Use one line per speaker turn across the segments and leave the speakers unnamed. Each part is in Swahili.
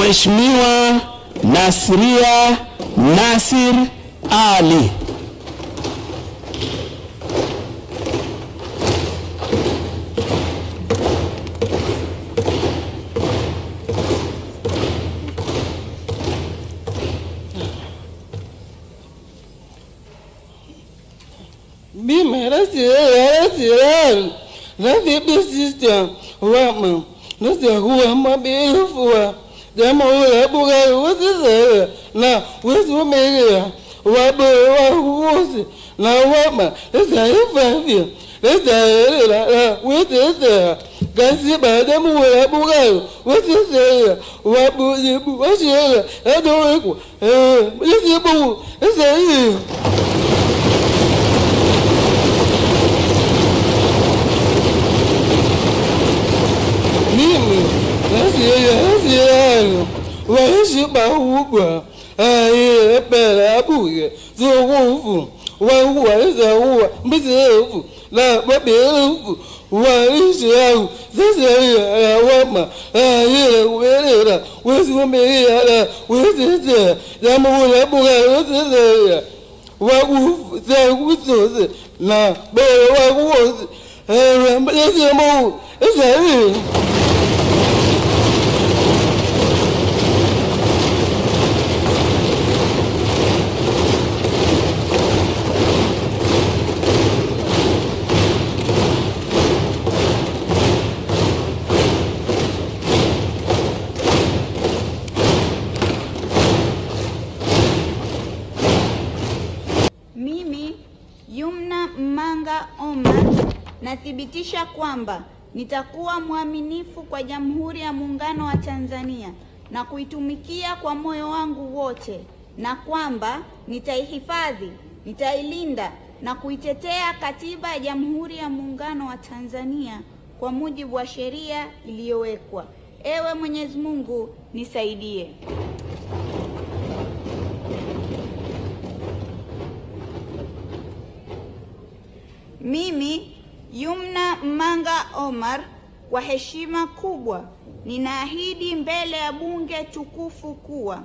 Mheshimiwa Nasria Nasir Ali.
Mimi the system wama nasa huwa mabifuwa jama ula buga wazizera na wezu megia wabu wahuzi na wama nasa hifafia nasa la wezizera kasi badamu ula buga wazizera wabu jibu washira adoweku yasibu nasa hiyo Waheshiba huwa pela buye zuhufu wahuweza huwa mbizefu la wabefu wahishiau zesaya wama yele welera wezumeya la wezeze jamula buga wezeze wahufu zahuzoze na bele wahuoze mbezemo esayi
nathibitisha kwamba nitakuwa mwaminifu kwa Jamhuri ya Muungano wa Tanzania na kuitumikia kwa moyo wangu wote, na kwamba nitaihifadhi, nitailinda na kuitetea Katiba ya Jamhuri ya Muungano wa Tanzania kwa mujibu wa sheria iliyowekwa. Ewe Mwenyezi Mungu nisaidie. Mimi Yumna Mmanga Omar, kwa heshima kubwa ninaahidi mbele ya bunge tukufu kuwa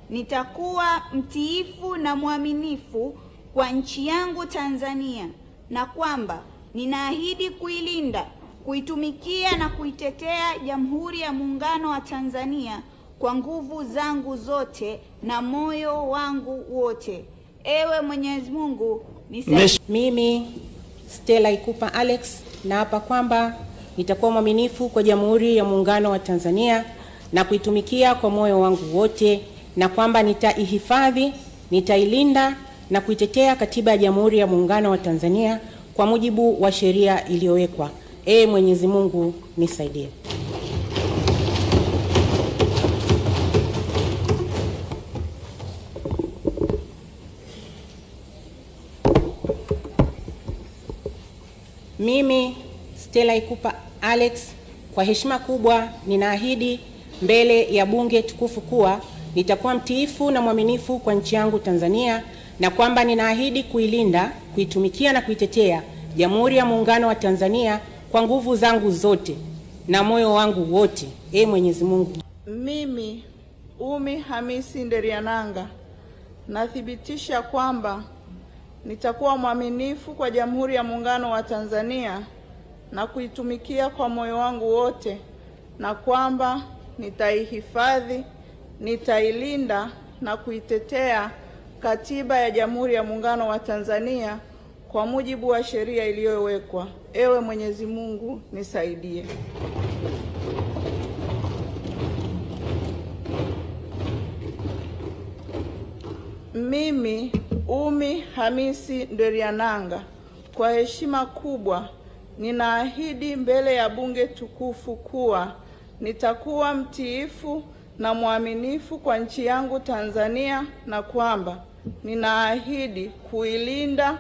nitakuwa mtiifu na mwaminifu kwa nchi yangu Tanzania, na kwamba ninaahidi kuilinda, kuitumikia na kuitetea Jamhuri ya Muungano wa Tanzania kwa nguvu zangu zote na moyo wangu wote. Ewe Mwenyezi Mungu nisaidie.
Mimi Stella Ikupa Alex naapa kwamba nitakuwa mwaminifu kwa Jamhuri ya Muungano wa Tanzania na kuitumikia kwa moyo wangu wote, na kwamba nitaihifadhi, nitailinda na kuitetea Katiba ya Jamhuri ya Muungano wa Tanzania kwa mujibu wa sheria iliyowekwa. Mwenyezi Mungu nisaidie. Mimi Stella Ikupa Alex, kwa heshima kubwa ninaahidi mbele ya bunge tukufu kuwa nitakuwa mtiifu na mwaminifu kwa nchi yangu Tanzania, na kwamba ninaahidi kuilinda, kuitumikia na kuitetea Jamhuri ya Muungano wa Tanzania kwa nguvu zangu zote na moyo wangu wote. Mwenyezi Mungu.
Mimi Umi Hamisi Nderiananga nathibitisha kwamba nitakuwa mwaminifu kwa Jamhuri ya Muungano wa Tanzania na kuitumikia kwa moyo wangu wote, na kwamba nitaihifadhi, nitailinda na kuitetea Katiba ya Jamhuri ya Muungano wa Tanzania kwa mujibu wa sheria iliyowekwa. Ewe Mwenyezi Mungu nisaidie. Mimi Umi Hamisi Nderiananga, kwa heshima kubwa ninaahidi mbele ya bunge tukufu kuwa nitakuwa mtiifu na mwaminifu kwa nchi yangu Tanzania, na kwamba ninaahidi kuilinda,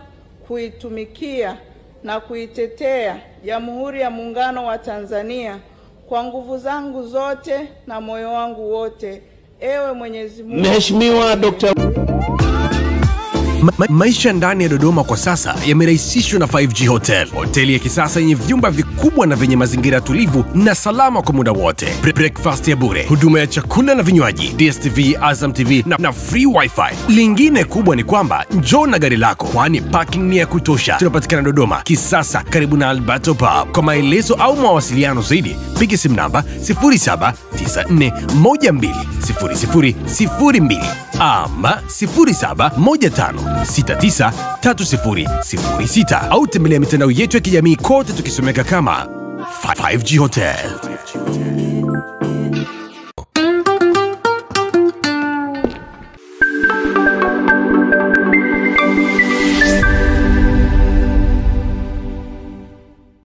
kuitumikia na kuitetea Jamhuri ya Muungano wa Tanzania kwa nguvu zangu zote na moyo wangu wote. Ewe Mwenyezi Mungu.
Mheshimiwa Dr.
Maisha ndani ya Dodoma kwa sasa yamerahisishwa na 5G Hotel. Hoteli ya kisasa yenye vyumba vikubwa na vyenye mazingira tulivu na salama kwa muda wote. Breakfast ya bure, huduma ya chakula na vinywaji, DSTV, Azam TV na free wifi. Lingine kubwa ni kwamba njoo na gari lako, kwani parking ni ya kutosha. Tunapatikana Dodoma Kisasa, karibu na Alberto Pub. Kwa maelezo au mawasiliano zaidi, piga simu namba 0794120002 ama 0715693006 au tembelea mitandao yetu ya kijamii kote tukisomeka kama 5G Hotel.